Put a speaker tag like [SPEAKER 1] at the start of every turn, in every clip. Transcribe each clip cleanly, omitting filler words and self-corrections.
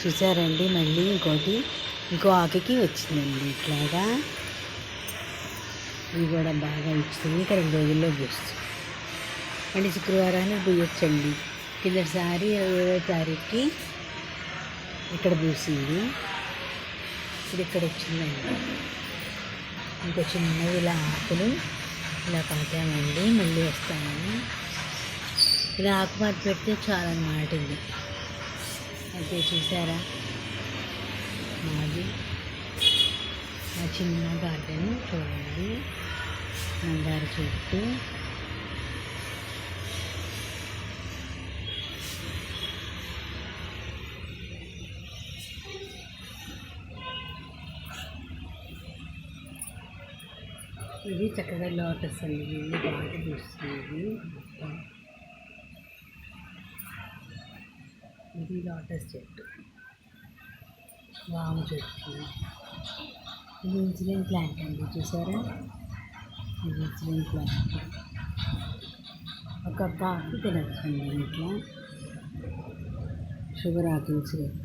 [SPEAKER 1] చూసారండి మళ్ళీ ఇంకో ఆకుకి వచ్చిందండి ఇట్లాగా. ఇవి కూడా బాగా ఇచ్చింది. ఇంకా 2 రోజుల్లో పూస్తుంది. మళ్ళీ శుక్రవారానికి పూయొచ్చండి. కిందటిసారి 20వ తారీఖుకి ఇక్కడ పూసింది. ఇప్పుడు ఇక్కడ వచ్చిందండి. ఇంకో చిన్నవి ఇలా ఆకులు ఇలా పాతామండి. మళ్ళీ వస్తామని ఇలా ఆకుమాత పెడితే చాలా అన్నమాట. ఇది అయితే చూసారా, మాది మా చిన్న గార్డెన్ చూడండి. మందార చెట్టు, ఇది చక్కగా లోటస్ అండి. ఇల్లు బాగా పూస్తుంది. ఇది లోటస్ చెట్టు, వాము చెట్టు. ఇది ఇన్సులిన్ ప్లాంట్ అండి. చూసారా, ఇది ఇన్సులిన్ ప్లాంట్. ఒక ఆకు తినచ్చండి ఇట్లా. షుగర్ ఆకు ఇన్సులిన్.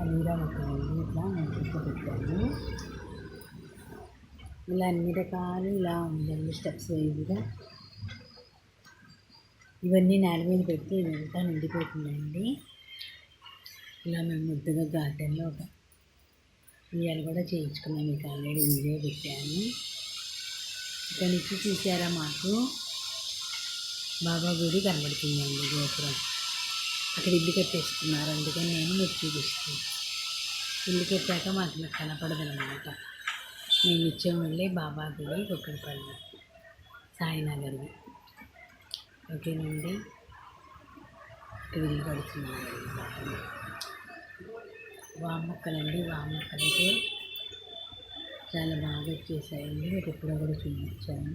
[SPEAKER 1] అలీరా మొక్కలండి. ఇట్లా మొక్క పెట్టాను. ఇలా అన్ని రకాలు ఇలా ఉందండి. స్టెప్స్ వైజ్గా ఇవన్నీ నేల మీద పెడితే ఇదంతా నిండిపోతుందండి. ఇలా మేము ముద్దుగా గార్డెన్లో ఒక ఇవాళ కూడా చేయించుకున్నాం. మీకు ఆల్రెడీ వీడియో పెట్టాను. ఇక్కడ నుంచి చూసారా, మాకు బాబా గుడి కనబడుతుందండి. గోపురం అక్కడ ఇల్లు కట్టేస్తున్నారు. అందుకని నేను మీకు చూపిస్తాను. ఇల్లు కట్టాక మాకు కనపడదు అనమాట. మేము నిత్యం వెళ్ళే బాబా గుడి కుక్కడపల్లి సాయినగర్ది. ఓకేనండి. ఇక్కడ ఇల్లు కడుతున్నాను. వాము మొక్కలండి. వాము మొక్కలైతే చాలా బాగా వచ్చేసాయండి. మీకు ఎప్పుడో కూడా చూపించాను.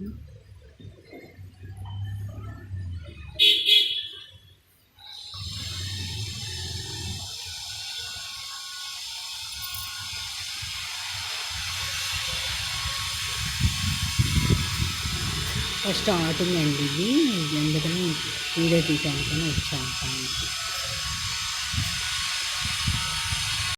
[SPEAKER 1] స్టార్టింగ్ అండి ఇది. అందుకని వీడియో తీసానుకొని వచ్చాను.